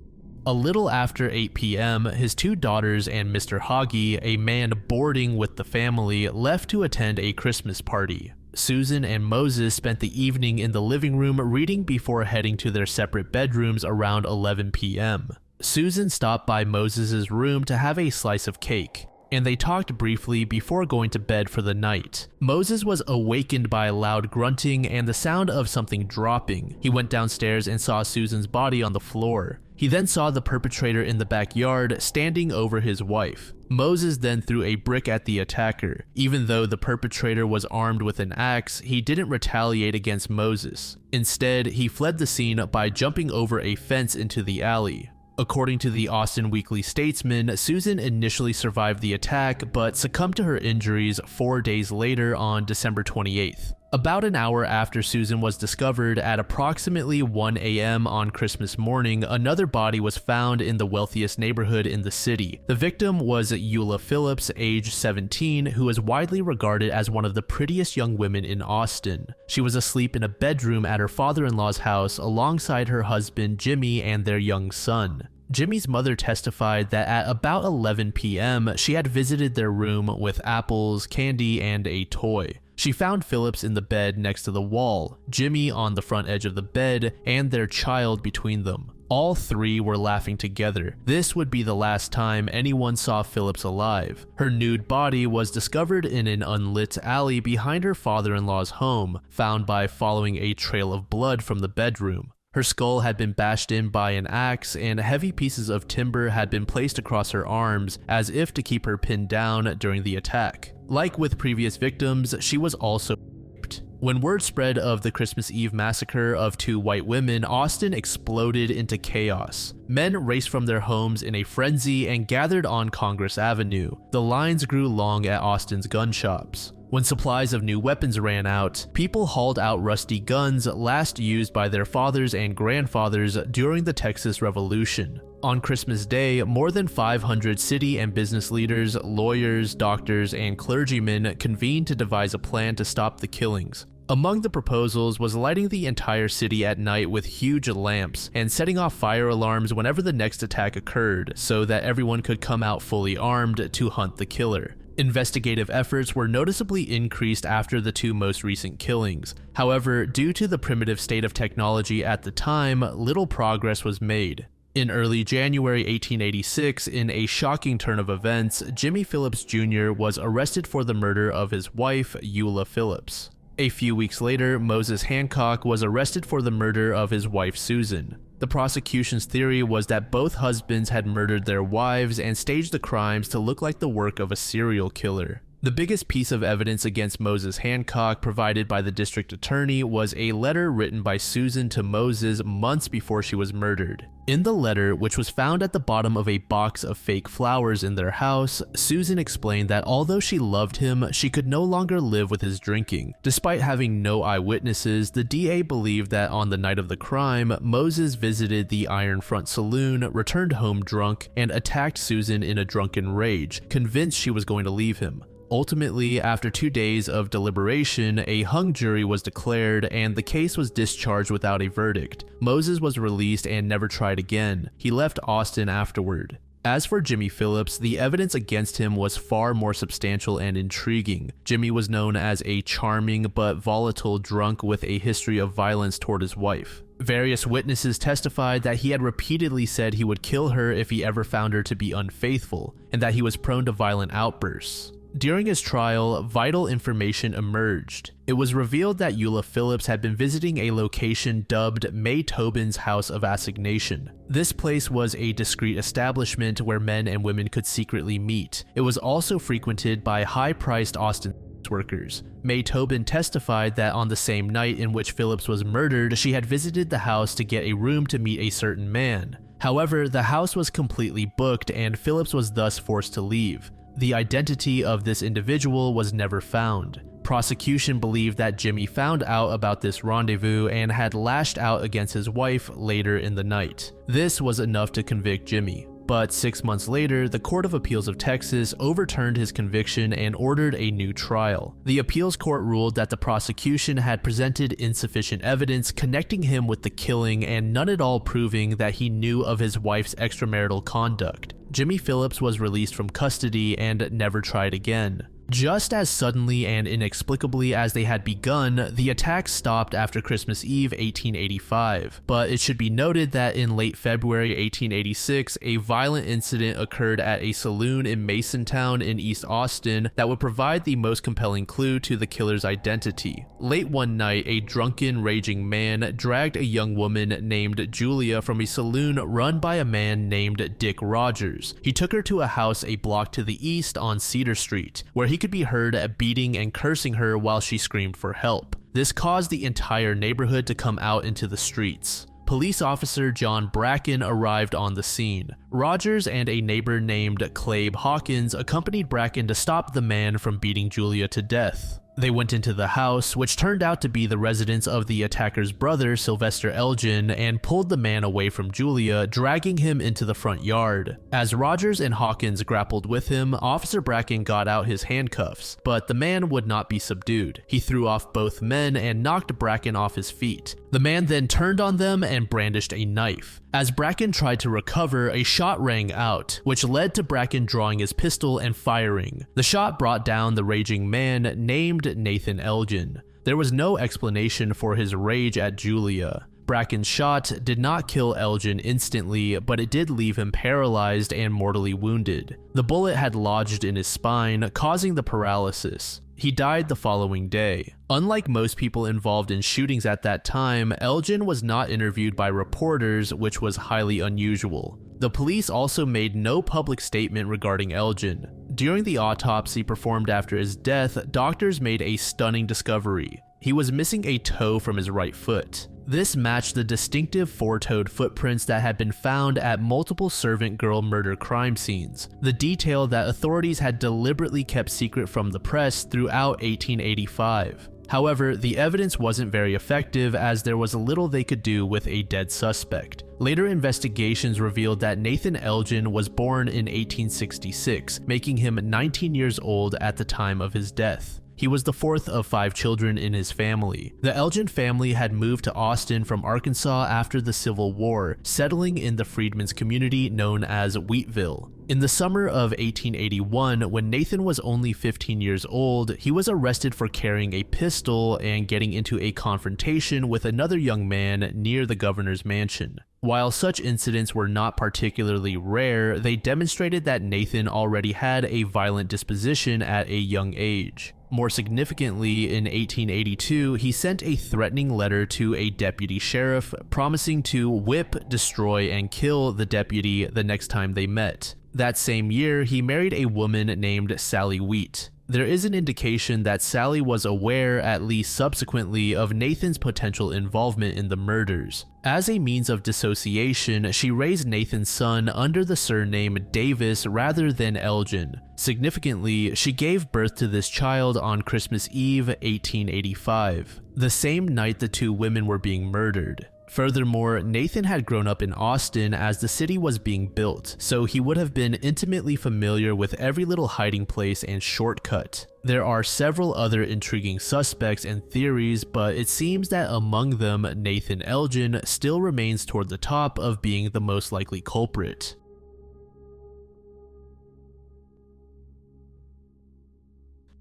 A little after 8 p.m., his 2 daughters and Mr. Hoggy, a man boarding with the family, left to attend a Christmas party. Susan and Moses spent the evening in the living room reading before heading to their separate bedrooms around 11 p.m. Susan stopped by Moses' room to have a slice of cake, and they talked briefly before going to bed for the night. Moses was awakened by loud grunting and the sound of something dropping. He went downstairs and saw Susan's body on the floor. He then saw the perpetrator in the backyard standing over his wife. Moses then threw a brick at the attacker. Even though the perpetrator was armed with an axe, he didn't retaliate against Moses. Instead, he fled the scene by jumping over a fence into the alley. According to the Austin Weekly Statesman, Susan initially survived the attack but succumbed to her injuries 4 days later on December 28th. About an hour after Susan was discovered, at approximately 1 a.m. on Christmas morning, another body was found in the wealthiest neighborhood in the city. The victim was Eula Phillips, age 17, who is widely regarded as one of the prettiest young women in Austin. She was asleep in a bedroom at her father-in-law's house alongside her husband Jimmy and their young son. Jimmy's mother testified that at about 11 p.m., she had visited their room with apples, candy, and a toy. She found Phillips in the bed next to the wall, Jimmy on the front edge of the bed, and their child between them. All three were laughing together. This would be the last time anyone saw Phillips alive. Her nude body was discovered in an unlit alley behind her father-in-law's home, found by following a trail of blood from the bedroom. Her skull had been bashed in by an axe, and heavy pieces of timber had been placed across her arms as if to keep her pinned down during the attack. Like with previous victims, she was also raped. When word spread of the Christmas Eve massacre of 2 white women, Austin exploded into chaos. Men raced from their homes in a frenzy and gathered on Congress Avenue. The lines grew long at Austin's gun shops. When supplies of new weapons ran out, people hauled out rusty guns last used by their fathers and grandfathers during the Texas Revolution. On Christmas Day, more than 500 city and business leaders, lawyers, doctors, and clergymen convened to devise a plan to stop the killings. Among the proposals was lighting the entire city at night with huge lamps and setting off fire alarms whenever the next attack occurred so that everyone could come out fully armed to hunt the killer. Investigative efforts were noticeably increased after the 2 most recent killings. However, due to the primitive state of technology at the time, little progress was made. In early January 1886, in a shocking turn of events, Jimmy Phillips Jr. was arrested for the murder of his wife, Eula Phillips. A few weeks later, Moses Hancock was arrested for the murder of his wife, Susan. The prosecution's theory was that both husbands had murdered their wives and staged the crimes to look like the work of a serial killer. The biggest piece of evidence against Moses Hancock provided by the district attorney was a letter written by Susan to Moses months before she was murdered. In the letter, which was found at the bottom of a box of fake flowers in their house, Susan explained that although she loved him, she could no longer live with his drinking. Despite having no eyewitnesses, the DA believed that on the night of the crime, Moses visited the Iron Front Saloon, returned home drunk, and attacked Susan in a drunken rage, convinced she was going to leave him. Ultimately, after 2 days of deliberation, a hung jury was declared and the case was discharged without a verdict. Moses was released and never tried again. He left Austin afterward. As for Jimmy Phillips, the evidence against him was far more substantial and intriguing. Jimmy was known as a charming but volatile drunk with a history of violence toward his wife. Various witnesses testified that he had repeatedly said he would kill her if he ever found her to be unfaithful, and that he was prone to violent outbursts. During his trial, vital information emerged. It was revealed that Eula Phillips had been visiting a location dubbed May Tobin's House of Assignation. This place was a discreet establishment where men and women could secretly meet. It was also frequented by high-priced Austin workers. May Tobin testified that on the same night in which Phillips was murdered, she had visited the house to get a room to meet a certain man. However, the house was completely booked and Phillips was thus forced to leave. The identity of this individual was never found. Prosecution believed that Jimmy found out about this rendezvous and had lashed out against his wife later in the night. This was enough to convict Jimmy. But 6 months later, the Court of Appeals of Texas overturned his conviction and ordered a new trial. The appeals court ruled that the prosecution had presented insufficient evidence connecting him with the killing and none at all proving that he knew of his wife's extramarital conduct. Jimmy Phillips was released from custody and never tried again. Just as suddenly and inexplicably as they had begun, the attacks stopped after Christmas Eve 1885, but it should be noted that in late February 1886, a violent incident occurred at a saloon in Masontown in East Austin that would provide the most compelling clue to the killer's identity. Late one night, a drunken, raging man dragged a young woman named Julia from a saloon run by a man named Dick Rogers. He took her to a house a block to the east on Cedar Street, where he could be heard beating and cursing her while she screamed for help. This caused the entire neighborhood to come out into the streets. Police officer John Bracken arrived on the scene. Rogers and a neighbor named Clabe Hawkins accompanied Bracken to stop the man from beating Julia to death. They went into the house, which turned out to be the residence of the attacker's brother, Sylvester Elgin, and pulled the man away from Julia, dragging him into the front yard. As Rogers and Hawkins grappled with him, Officer Bracken got out his handcuffs, but the man would not be subdued. He threw off both men and knocked Bracken off his feet. The man then turned on them and brandished a knife. As Bracken tried to recover, a shot rang out, which led to Bracken drawing his pistol and firing. The shot brought down the raging man named Nathan Elgin. There was no explanation for his rage at Julia. Bracken's shot did not kill Elgin instantly, but it did leave him paralyzed and mortally wounded. The bullet had lodged in his spine, causing the paralysis. He died the following day. Unlike most people involved in shootings at that time, Elgin was not interviewed by reporters, which was highly unusual. The police also made no public statement regarding Elgin. During the autopsy performed after his death, doctors made a stunning discovery. He was missing a toe from his right foot. This matched the distinctive four-toed footprints that had been found at multiple servant girl murder crime scenes, the detail that authorities had deliberately kept secret from the press throughout 1885. However, the evidence wasn't very effective as there was little they could do with a dead suspect. Later investigations revealed that Nathan Elgin was born in 1866, making him 19 years old at the time of his death. He was the fourth of 5 children in his family. The Elgin family had moved to Austin from Arkansas after the Civil War, settling in the freedmen's community known as Wheatville. In the summer of 1881, when Nathan was only 15 years old, he was arrested for carrying a pistol and getting into a confrontation with another young man near the governor's mansion. While such incidents were not particularly rare, they demonstrated that Nathan already had a violent disposition at a young age. More significantly, in 1882, he sent a threatening letter to a deputy sheriff, promising to whip, destroy, and kill the deputy the next time they met. That same year, he married a woman named Sally Wheat. There is an indication that Sally was aware, at least subsequently, of Nathan's potential involvement in the murders. As a means of dissociation, she raised Nathan's son under the surname Davis rather than Elgin. Significantly, she gave birth to this child on Christmas Eve, 1885, the same night the two women were being murdered. Furthermore, Nathan had grown up in Austin as the city was being built, so he would have been intimately familiar with every little hiding place and shortcut. There are several other intriguing suspects and theories, but it seems that among them, Nathan Elgin still remains toward the top of being the most likely culprit.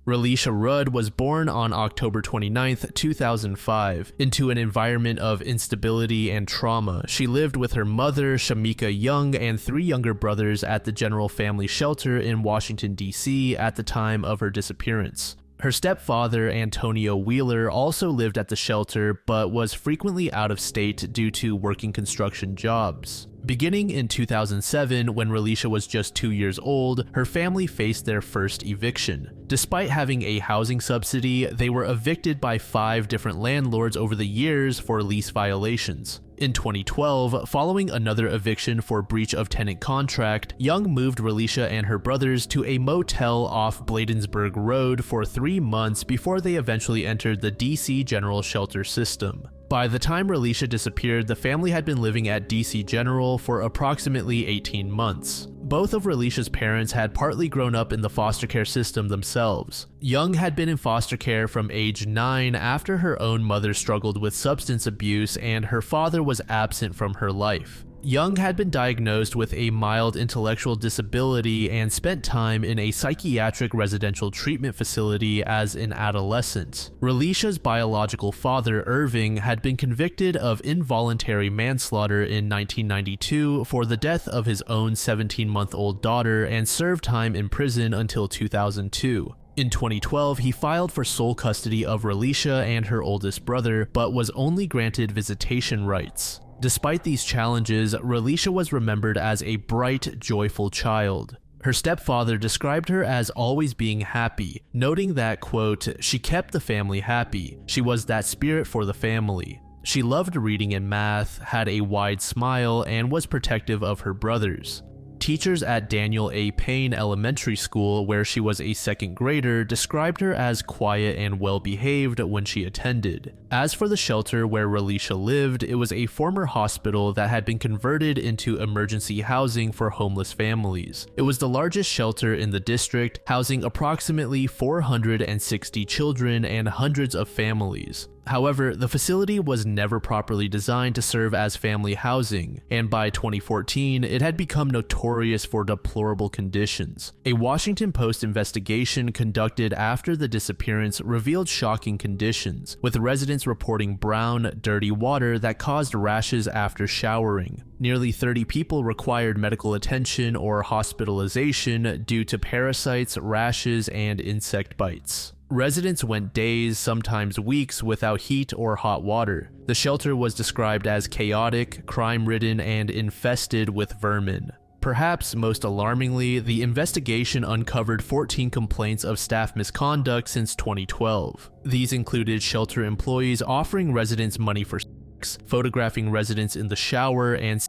Relisha Rudd was born on October 29, 2005, into an environment of instability and trauma. She lived with her mother, Shamika Young, and 3 younger brothers at the General Family Shelter in Washington, D.C. at the time of her disappearance. Her stepfather, Antonio Wheeler, also lived at the shelter but was frequently out of state due to working construction jobs. Beginning in 2007, when Relisha was just 2 years old, her family faced their first eviction. Despite having a housing subsidy, they were evicted by 5 different landlords over the years for lease violations. In 2012, following another eviction for breach of tenant contract, Young moved Relisha and her brothers to a motel off Bladensburg Road for 3 months before they eventually entered the DC General Shelter system. By the time Relisha disappeared, the family had been living at DC General for approximately 18 months. Both of Relisha's parents had partly grown up in the foster care system themselves. Young had been in foster care from age 9 after her own mother struggled with substance abuse and her father was absent from her life. Young had been diagnosed with a mild intellectual disability and spent time in a psychiatric residential treatment facility as an adolescent. Relisha's biological father, Irving, had been convicted of involuntary manslaughter in 1992 for the death of his own 17-month-old daughter and served time in prison until 2002. In 2012, he filed for sole custody of Relisha and her oldest brother, but was only granted visitation rights. Despite these challenges, Relisha was remembered as a bright, joyful child. Her stepfather described her as always being happy, noting that, quote, "She kept the family happy. She was that spirit for the family. She loved reading and math, had a wide smile, and was protective of her brothers." Teachers at Daniel A. Payne Elementary School, where she was a second grader, described her as quiet and well-behaved when she attended. As for the shelter where Relisha lived, it was a former hospital that had been converted into emergency housing for homeless families. It was the largest shelter in the district, housing approximately 460 children and hundreds of families. However, the facility was never properly designed to serve as family housing, and by 2014, it had become notorious for deplorable conditions. A Washington Post investigation conducted after the disappearance revealed shocking conditions, with residents reporting brown, dirty water that caused rashes after showering. Nearly 30 people required medical attention or hospitalization due to parasites, rashes, and insect bites. Residents went days, sometimes weeks, without heat or hot water. The shelter was described as chaotic, crime-ridden, and infested with vermin. Perhaps most alarmingly, the investigation uncovered 14 complaints of staff misconduct since 2012. These included shelter employees offering residents money for sex, photographing residents in the shower, and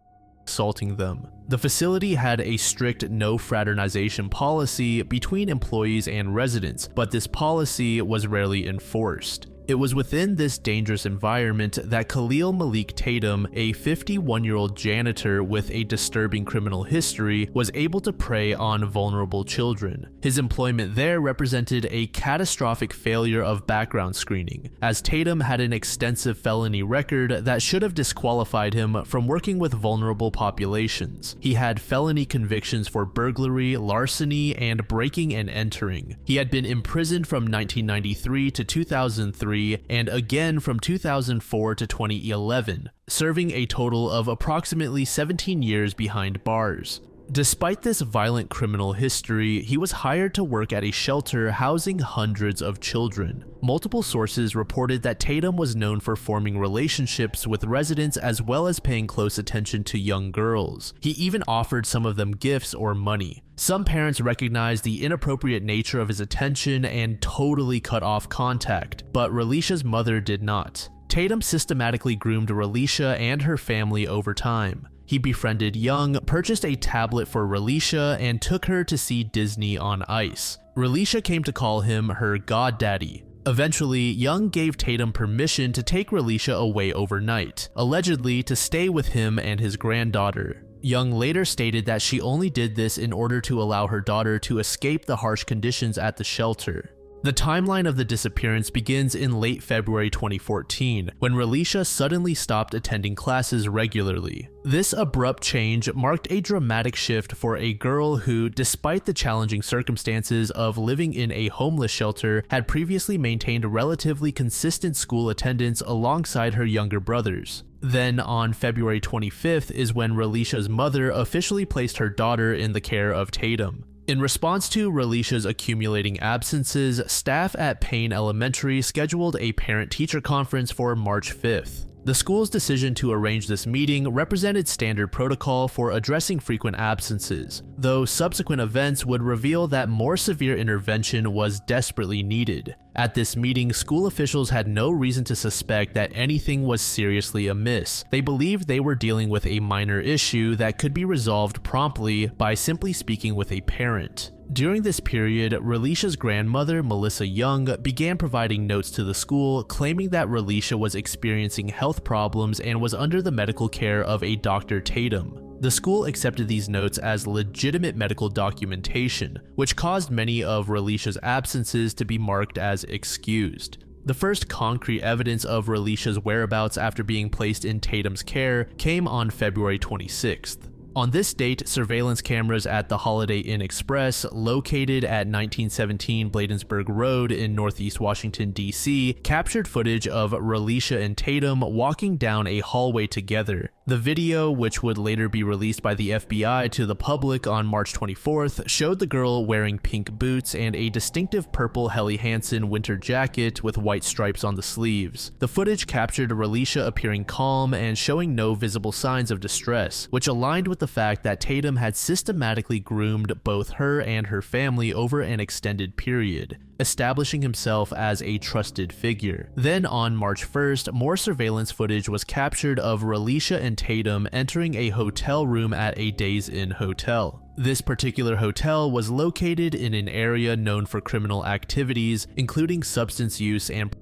assaulting them. The facility had a strict no fraternization policy between employees and residents, but this policy was rarely enforced. It was within this dangerous environment that Khalil Malik Tatum, a 51-year-old janitor with a disturbing criminal history, was able to prey on vulnerable children. His employment there represented a catastrophic failure of background screening, as Tatum had an extensive felony record that should have disqualified him from working with vulnerable populations. He had felony convictions for burglary, larceny, and breaking and entering. He had been imprisoned from 1993 to 2003 and again from 2004 to 2011, serving a total of approximately 17 years behind bars. Despite this violent criminal history, he was hired to work at a shelter housing hundreds of children. Multiple sources reported that Tatum was known for forming relationships with residents as well as paying close attention to young girls. He even offered some of them gifts or money. Some parents recognized the inappropriate nature of his attention and totally cut off contact, but Relisha's mother did not. Tatum systematically groomed Relisha and her family over time. He befriended Young, purchased a tablet for Relisha, and took her to see Disney on Ice. Relisha came to call him her goddaddy. Eventually, Young gave Tatum permission to take Relisha away overnight, allegedly to stay with him and his granddaughter. Young later stated that she only did this in order to allow her daughter to escape the harsh conditions at the shelter. The timeline of the disappearance begins in late February 2014, when Relisha suddenly stopped attending classes regularly. This abrupt change marked a dramatic shift for a girl who, despite the challenging circumstances of living in a homeless shelter, had previously maintained relatively consistent school attendance alongside her younger brothers. Then, on February 25th is when Relisha's mother officially placed her daughter in the care of Tatum. In response to Relisha's accumulating absences, staff at Payne Elementary scheduled a parent-teacher conference for March 5th. The school's decision to arrange this meeting represented standard protocol for addressing frequent absences, though subsequent events would reveal that more severe intervention was desperately needed. At this meeting, school officials had no reason to suspect that anything was seriously amiss. They believed they were dealing with a minor issue that could be resolved promptly by simply speaking with a parent. During this period, Relisha's grandmother, Melissa Young, began providing notes to the school, claiming that Relisha was experiencing health problems and was under the medical care of a Dr. Tatum. The school accepted these notes as legitimate medical documentation, which caused many of Relisha's absences to be marked as excused. The first concrete evidence of Relisha's whereabouts after being placed in Tatum's care came on February 26th. On this date, surveillance cameras at the Holiday Inn Express, located at 1917 Bladensburg Road in Northeast Washington, D.C., captured footage of Relisha and Tatum walking down a hallway together. The video, which would later be released by the FBI to the public on March 24th, showed the girl wearing pink boots and a distinctive purple Helly Hansen winter jacket with white stripes on the sleeves. The footage captured Relisha appearing calm and showing no visible signs of distress, which aligned with the fact that Tatum had systematically groomed both her and her family over an extended period. establishing himself as a trusted figure. Then on March 1st, more surveillance footage was captured of Relisha and Tatum entering a hotel room at a Days Inn hotel. This particular hotel was located in an area known for criminal activities, including substance use and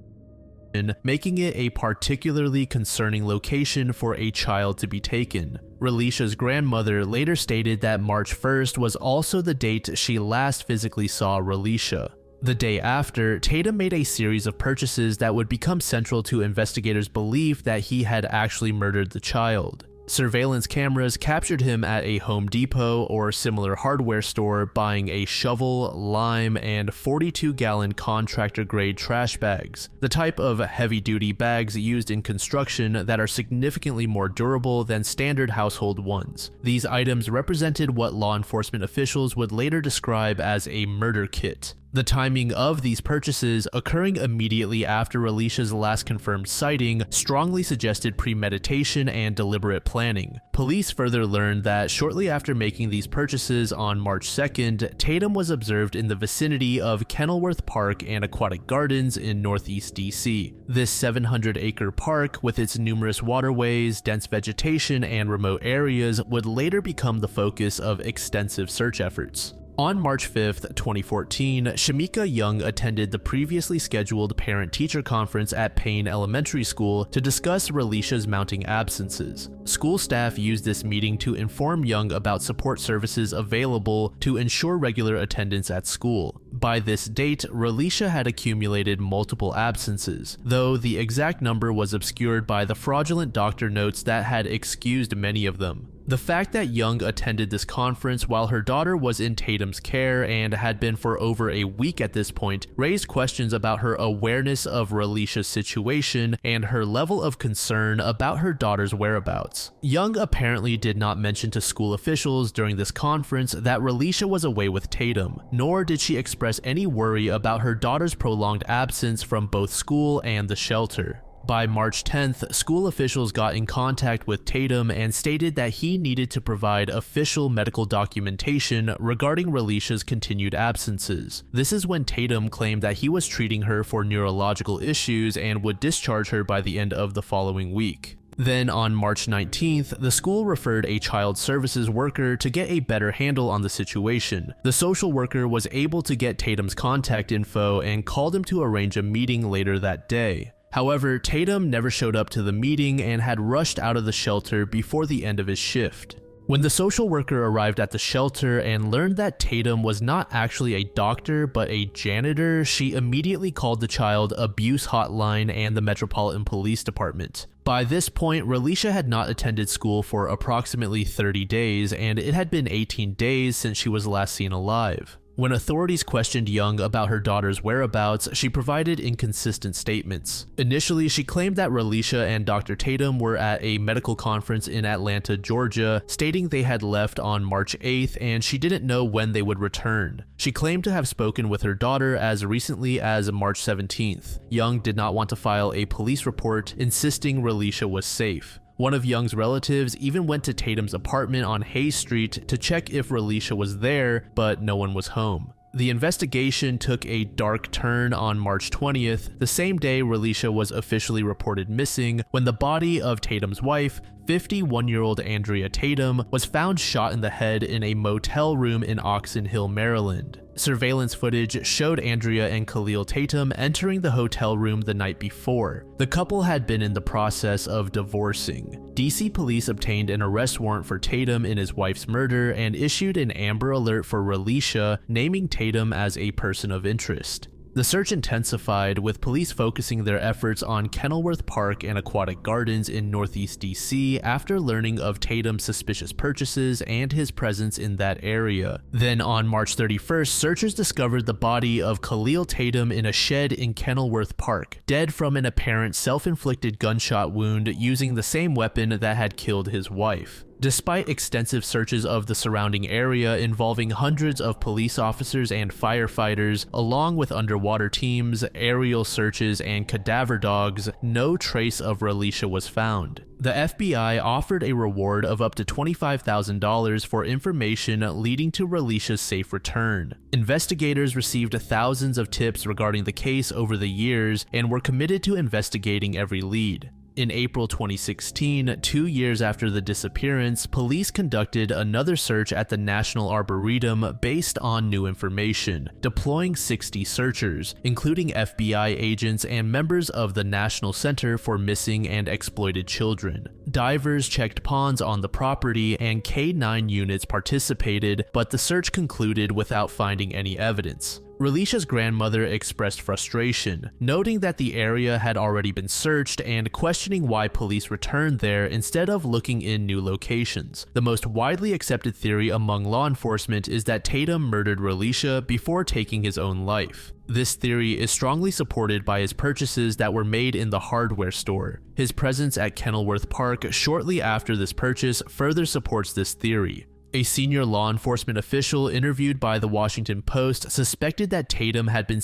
making it a particularly concerning location for a child to be taken. Relisha's grandmother later stated that March 1st was also the date she last physically saw Relisha. The day after, Tatum made a series of purchases that would become central to investigators' belief that he had actually murdered the child. Surveillance cameras captured him at a Home Depot or similar hardware store buying a shovel, lime, and 42-gallon contractor-grade trash bags, the type of heavy-duty bags used in construction that are significantly more durable than standard household ones. These items represented what law enforcement officials would later describe as a murder kit. The timing of these purchases, occurring immediately after Relisha's last confirmed sighting, strongly suggested premeditation and deliberate planning. Police further learned that shortly after making these purchases on March 2nd, Tatum was observed in the vicinity of Kenilworth Park and Aquatic Gardens in northeast DC. This 700-acre park, with its numerous waterways, dense vegetation, and remote areas, would later become the focus of extensive search efforts. On March 5th, 2014, Shamika Young attended the previously scheduled parent-teacher conference at Payne Elementary School to discuss Relisha's mounting absences. School staff used this meeting to inform Young about support services available to ensure regular attendance at school. By this date, Relisha had accumulated multiple absences, though the exact number was obscured by the fraudulent doctor notes that had excused many of them. The fact that Young attended this conference while her daughter was in Tatum's care and had been for over a week at this point raised questions about her awareness of Relisha's situation and her level of concern about her daughter's whereabouts. Young apparently did not mention to school officials during this conference that Relisha was away with Tatum, nor did she express any worry about her daughter's prolonged absence from both school and the shelter. By March 10th, school officials got in contact with Tatum and stated that he needed to provide official medical documentation regarding Relisha's continued absences. This is when Tatum claimed that he was treating her for neurological issues and would discharge her by the end of the following week. Then on March 19th, the school referred a child services worker to get a better handle on the situation. The social worker was able to get Tatum's contact info and called him to arrange a meeting later that day. However, Tatum never showed up to the meeting and had rushed out of the shelter before the end of his shift. When the social worker arrived at the shelter and learned that Tatum was not actually a doctor but a janitor, she immediately called the child abuse hotline and the Metropolitan Police Department. By this point, Relisha had not attended school for approximately 30 days, and it had been 18 days since she was last seen alive. When authorities questioned Young about her daughter's whereabouts, she provided inconsistent statements. Initially, she claimed that Relisha and Dr. Tatum were at a medical conference in Atlanta, Georgia, stating they had left on March 8th and she didn't know when they would return. She claimed to have spoken with her daughter as recently as March 17th. Young did not want to file a police report, insisting Relisha was safe. One of Young's relatives even went to Tatum's apartment on Hayes Street to check if Relisha was there, but no one was home. The investigation took a dark turn on March 20th, the same day Relisha was officially reported missing, when the body of Tatum's wife, 51-year-old Andrea Tatum, was found shot in the head in a motel room in Oxon Hill, Maryland. Surveillance footage showed Andrea and Khalil Tatum entering the hotel room the night before. The couple had been in the process of divorcing. DC police obtained an arrest warrant for Tatum in his wife's murder and issued an Amber Alert for Relisha, naming Tatum as a person of interest. The search intensified, with police focusing their efforts on Kenilworth Park and Aquatic Gardens in northeast DC after learning of Tatum's suspicious purchases and his presence in that area. Then on March 31st, searchers discovered the body of Khalil Tatum in a shed in Kenilworth Park, dead from an apparent self-inflicted gunshot wound using the same weapon that had killed his wife. Despite extensive searches of the surrounding area involving hundreds of police officers and firefighters, along with underwater teams, aerial searches, and cadaver dogs, no trace of Relisha was found. The FBI offered a reward of up to $25,000 for information leading to Relisha's safe return. Investigators received thousands of tips regarding the case over the years and were committed to investigating every lead. In April 2016, 2 years after the disappearance, police conducted another search at the National Arboretum based on new information, deploying 60 searchers, including FBI agents and members of the National Center for Missing and Exploited Children. Divers checked ponds on the property and K-9 units participated, but the search concluded without finding any evidence. Relisha's grandmother expressed frustration, noting that the area had already been searched and questioning why police returned there instead of looking in new locations. The most widely accepted theory among law enforcement is that Tatum murdered Relisha before taking his own life. This theory is strongly supported by his purchases that were made in the hardware store. His presence at Kenilworth Park shortly after this purchase further supports this theory. A senior law enforcement official interviewed by the Washington Post suspected that Tatum had been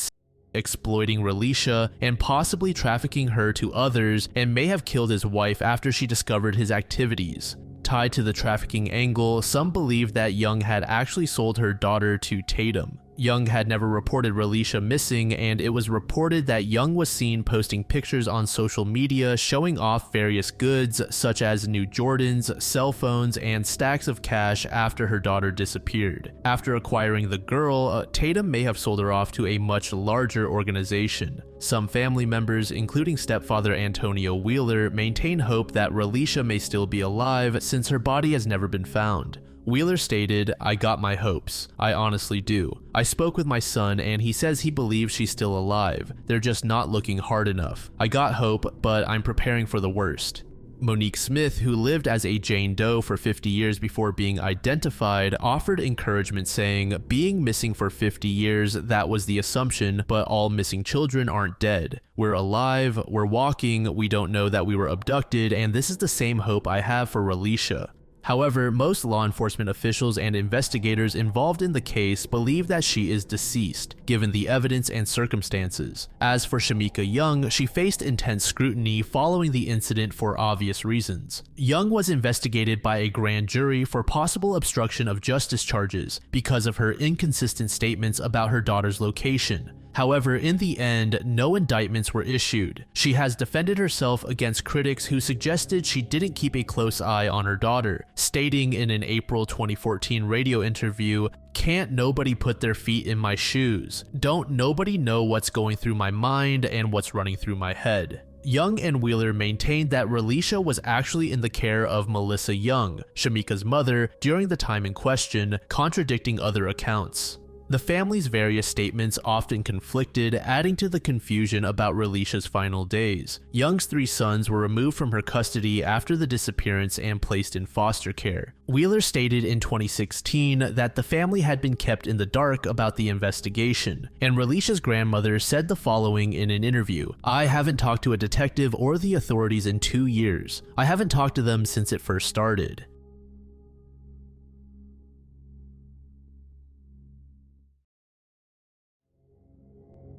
exploiting Relisha and possibly trafficking her to others and may have killed his wife after she discovered his activities. Tied to the trafficking angle, some believe that Young had actually sold her daughter to Tatum. Young had never reported Relisha missing, and it was reported that Young was seen posting pictures on social media showing off various goods such as new Jordans, cell phones, and stacks of cash after her daughter disappeared. After acquiring the girl, Tatum may have sold her off to a much larger organization. Some family members, including stepfather Antonio Wheeler, maintain hope that Relisha may still be alive since her body has never been found. Wheeler stated, "I got my hopes. I honestly do. I spoke with my son and he says he believes she's still alive. They're just not looking hard enough. I got hope, but I'm preparing for the worst." Monique Smith, who lived as a Jane Doe for 50 years before being identified, offered encouragement saying, "Being missing for 50 years, that was the assumption, but all missing children aren't dead. We're alive, we're walking, we don't know that we were abducted, and this is the same hope I have for Relisha." However, most law enforcement officials and investigators involved in the case believe that she is deceased, given the evidence and circumstances. As for Shamika Young, she faced intense scrutiny following the incident for obvious reasons. Young was investigated by a grand jury for possible obstruction of justice charges because of her inconsistent statements about her daughter's location. However, in the end, no indictments were issued. She has defended herself against critics who suggested she didn't keep a close eye on her daughter, stating in an April 2014 radio interview, "Can't nobody put their feet in my shoes. Don't nobody know what's going through my mind and what's running through my head." Young and Wheeler maintained that Relisha was actually in the care of Melissa Young, Shamika's mother, during the time in question, contradicting other accounts. The family's various statements often conflicted, adding to the confusion about Relisha's final days. Young's 3 sons were removed from her custody after the disappearance and placed in foster care. Wheeler stated in 2016 that the family had been kept in the dark about the investigation, and Relisha's grandmother said the following in an interview, "I haven't talked to a detective or the authorities in 2 years. I haven't talked to them since it first started."